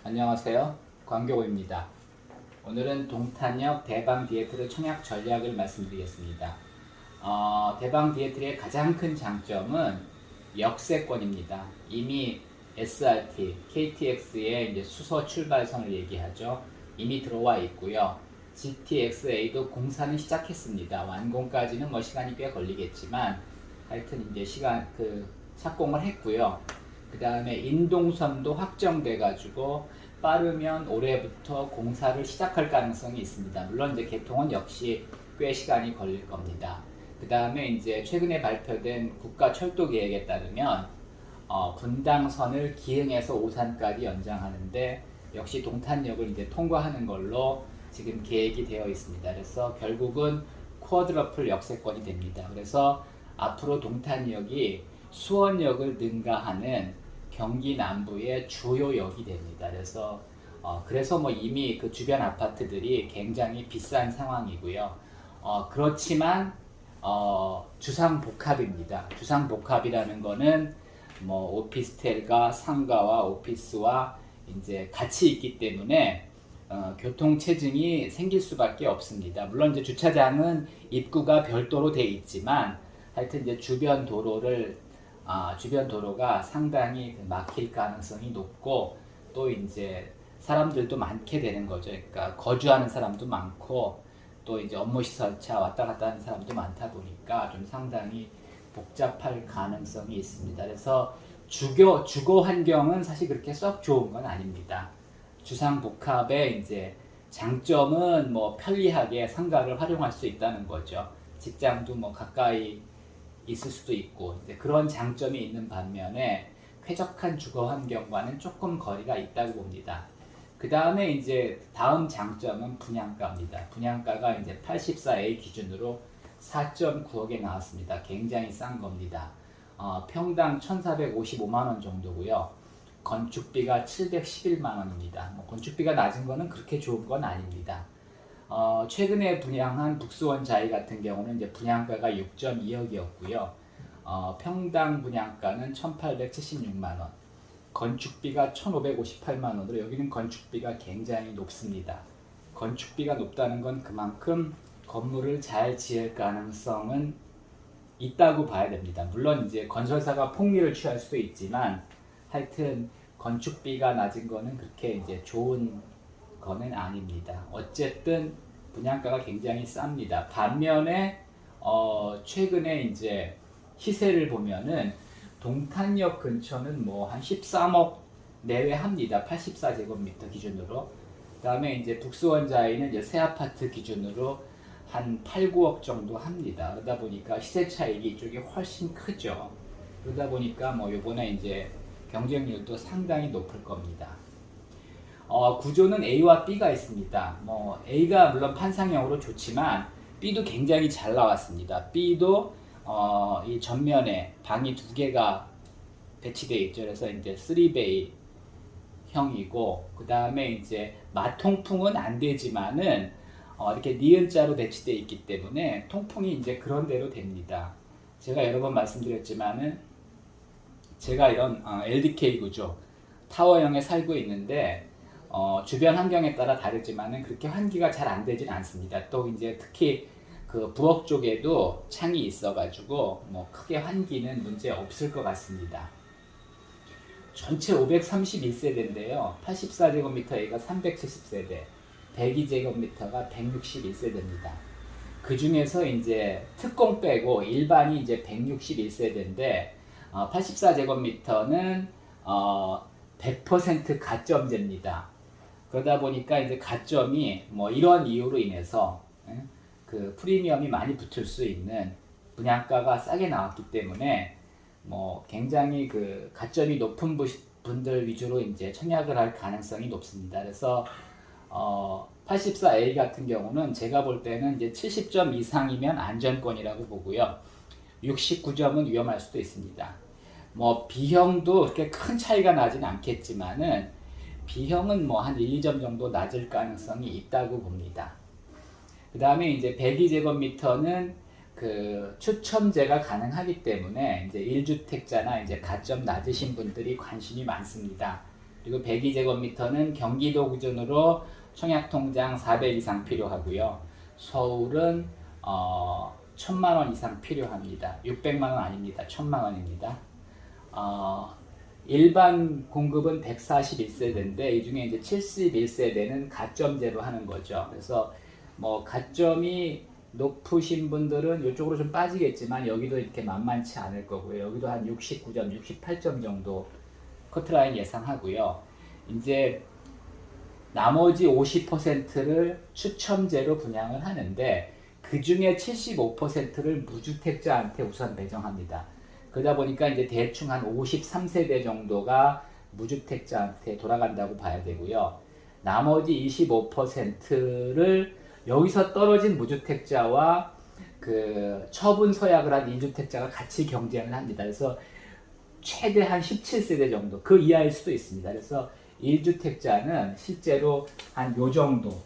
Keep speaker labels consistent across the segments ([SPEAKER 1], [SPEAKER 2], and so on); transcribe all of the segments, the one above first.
[SPEAKER 1] 안녕하세요. 광교호입니다. 오늘은 동탄역 대방 디에트르 청약 전략을 말씀드리겠습니다. 대방 디에트르의 가장 큰 장점은 역세권입니다. 이미 SRT, KTX의 이제 수소 출발선을 얘기하죠. 이미 들어와 있고요. GTX-A도 공사는 시작했습니다. 완공까지는 뭐 시간이 꽤 걸리겠지만 하여튼 이제 착공을 했고요. 그 다음에 인동선도 확정돼 가지고 빠르면 올해부터 공사를 시작할 가능성이 있습니다. 물론 이제 개통은 역시 꽤 시간이 걸릴 겁니다. 그 다음에 이제 최근에 발표된 국가철도계획에 따르면 분당선을 기흥에서 오산까지 연장하는데 역시 동탄역을 이제 통과하는 걸로 지금 계획이 되어 있습니다. 그래서 결국은 쿼드러플 역세권이 됩니다. 그래서 앞으로 동탄역이 수원역을 능가하는 경기 남부의 주요 역이 됩니다. 그래서 뭐 이미 그 주변 아파트들이 굉장히 비싼 상황이고요. 그렇지만 주상복합입니다. 주상복합이라는 거는 뭐 오피스텔과 상가와 오피스와 이제 같이 있기 때문에 교통 체증이 생길 수밖에 없습니다. 물론 이제 주차장은 입구가 별도로 돼 있지만 하여튼 이제 주변 도로가 상당히 막힐 가능성이 높고 또 이제 사람들도 많게 되는 거죠. 그러니까 거주하는 사람도 많고 또 이제 업무 시설차 왔다 갔다 하는 사람도 많다 보니까 좀 상당히 복잡할 가능성이 있습니다. 그래서 주거 환경은 사실 그렇게 썩 좋은 건 아닙니다. 주상복합의 이제 장점은 뭐 편리하게 상가를 활용할 수 있다는 거죠. 직장도 뭐 가까이 있을 수도 있고 이제 그런 장점이 있는 반면에 쾌적한 주거 환경과는 조금 거리가 있다고 봅니다. 그 다음에 이제 다음 장점은 분양가입니다. 분양가가 이제 84A 기준으로 4.9억에 나왔습니다. 굉장히 싼 겁니다. 평당 1,455만 원 정도고요. 건축비가 711만 원입니다. 뭐 건축비가 낮은 거는 그렇게 좋은 건 아닙니다. 최근에 분양한 북수원 자이 같은 경우는 이제 분양가가 6.2억이었고요. 평당 분양가는 1,876만 원, 건축비가 1,558만 원으로 여기는 건축비가 굉장히 높습니다. 건축비가 높다는 건 그만큼 건물을 잘 지을 가능성은 있다고 봐야 됩니다. 물론 이제 건설사가 폭리를 취할 수도 있지만 하여튼 건축비가 낮은 거는 그렇게 이제 좋은 거는 아닙니다. 어쨌든 분양가가 굉장히 쌉니다. 반면에 최근에 이제 시세를 보면은 동탄역 근처는 뭐 한 13억 내외 합니다. 84제곱미터 기준으로. 그다음에 이제 북수원자에는 이제 새 아파트 기준으로 한 8, 9억 정도 합니다. 그러다 보니까 시세 차익이 이쪽이 훨씬 크죠. 그러다 보니까 뭐 요번에 이제 경쟁률도 상당히 높을 겁니다. 구조는 A와 B가 있습니다. 뭐 A가 물론 판상형으로 좋지만 B도 굉장히 잘 나왔습니다. B도 이 전면에 방이 두 개가 배치되어 있죠. 그래서 이제 3베이 형이고 그 다음에 이제 마통풍은 안 되지만은 이렇게 니은자로 배치되어 있기 때문에 통풍이 이제 그런 대로 됩니다. 제가 여러 번 말씀드렸지만은 제가 이런 LDK 구조 타워형에 살고 있는데 주변 환경에 따라 다르지만은 그렇게 환기가 잘 안 되진 않습니다. 또 이제 특히 그 부엌 쪽에도 창이 있어가지고 뭐 크게 환기는 문제 없을 것 같습니다. 전체 531세대인데요. 84제곱미터가 370세대, 102제곱미터가 161세대입니다. 그 중에서 이제 특공 빼고 일반이 이제 161세대인데 84제곱미터는 100% 가점제입니다. 그러다 보니까 이제 가점이 뭐 이런 이유로 인해서 그 프리미엄이 많이 붙을 수 있는 분양가가 싸게 나왔기 때문에 뭐 굉장히 그 가점이 높은 분들 위주로 이제 청약을 할 가능성이 높습니다. 그래서 84A 같은 경우는 제가 볼 때는 이제 70점 이상이면 안전권이라고 보고요. 69점은 위험할 수도 있습니다. 뭐 B형도 그렇게 큰 차이가 나진 않겠지만은 B형은 뭐 한 1, 2점 정도 낮을 가능성이 있다고 봅니다. 그 다음에 이제 102제곱미터는 그 추첨제가 가능하기 때문에 이제 1주택자나 이제 가점 낮으신 분들이 관심이 많습니다. 그리고 102제곱미터는 경기도 기준으로 청약통장 400 이상 필요하고요. 서울은 1000만 원 이상 필요합니다. 600만 원 아닙니다. 1000만 원입니다. 일반 공급은 141세대인데 이 중에 이제 71세대는 가점제로 하는 거죠. 그래서 뭐 가점이 높으신 분들은 이쪽으로 좀 빠지겠지만 여기도 이렇게 만만치 않을 거고요. 여기도 한 69점, 68점 정도 커트라인 예상하고요. 이제 나머지 50%를 추첨제로 분양을 하는데 그 중에 75%를 무주택자한테 우선 배정합니다. 그러다 보니까 이제 대충 한 53세대 정도가 무주택자한테 돌아간다고 봐야 되고요. 나머지 25%를 여기서 떨어진 무주택자와 그 처분 서약을 한 2주택자가 같이 경쟁을 합니다. 그래서 최대 한 17세대 정도, 그 이하일 수도 있습니다. 그래서 1주택자는 실제로 한 요 정도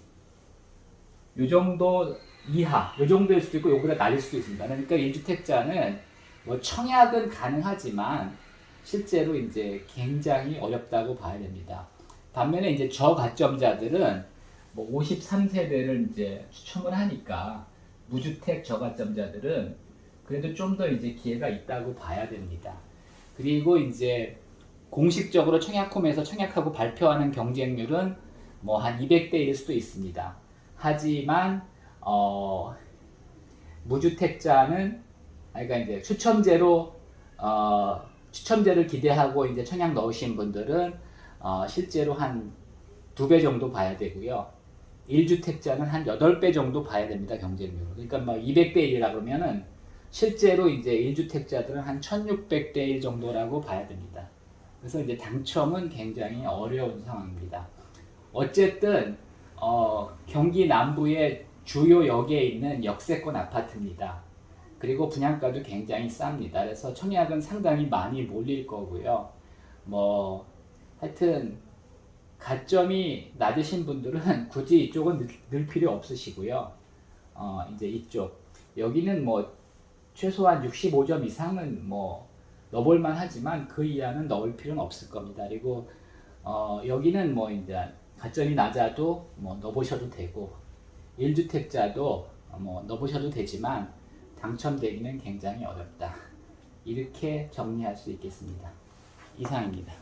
[SPEAKER 1] 이하, 요 정도일 수도 있고 요보다 낮을 수도 있습니다. 그러니까 1주택자는 뭐 청약은 가능하지만 실제로 이제 굉장히 어렵다고 봐야 됩니다. 반면에 이제 저가점자들은 뭐 53세대를 이제 추첨을 하니까 무주택 저가점자들은 그래도 좀 더 이제 기회가 있다고 봐야 됩니다. 그리고 이제 공식적으로 청약홈에서 청약하고 발표하는 경쟁률은 뭐 한 200대일 수도 있습니다. 하지만 무주택자는 그러니까 이제 추첨제를 기대하고 이제 청약 넣으신 분들은 실제로 한 2배 정도 봐야 되고요. 1주택자는 한 8배 정도 봐야 됩니다. 경쟁률. 그러니까 뭐 200대 1이라 그러면은 실제로 이제 1주택자들은 한 1600대 1 정도라고 봐야 됩니다. 그래서 이제 당첨은 굉장히 어려운 상황입니다. 어쨌든 경기 남부의 주요 역에 있는 역세권 아파트입니다. 그리고 분양가도 굉장히 쌉니다. 그래서 청약은 상당히 많이 몰릴 거고요. 뭐 하여튼 가점이 낮으신 분들은 굳이 이쪽은 넣을 필요 없으시고요. 이제 이쪽 여기는 뭐 최소한 65점 이상은 뭐 넣어볼만 하지만 그 이하는 넣을 필요는 없을 겁니다. 그리고 여기는 뭐 이제 가점이 낮아도 뭐 넣어보셔도 되고 1주택자도 뭐 넣어보셔도 되지만 당첨되기는 굉장히 어렵다. 이렇게 정리할 수 있겠습니다. 이상입니다.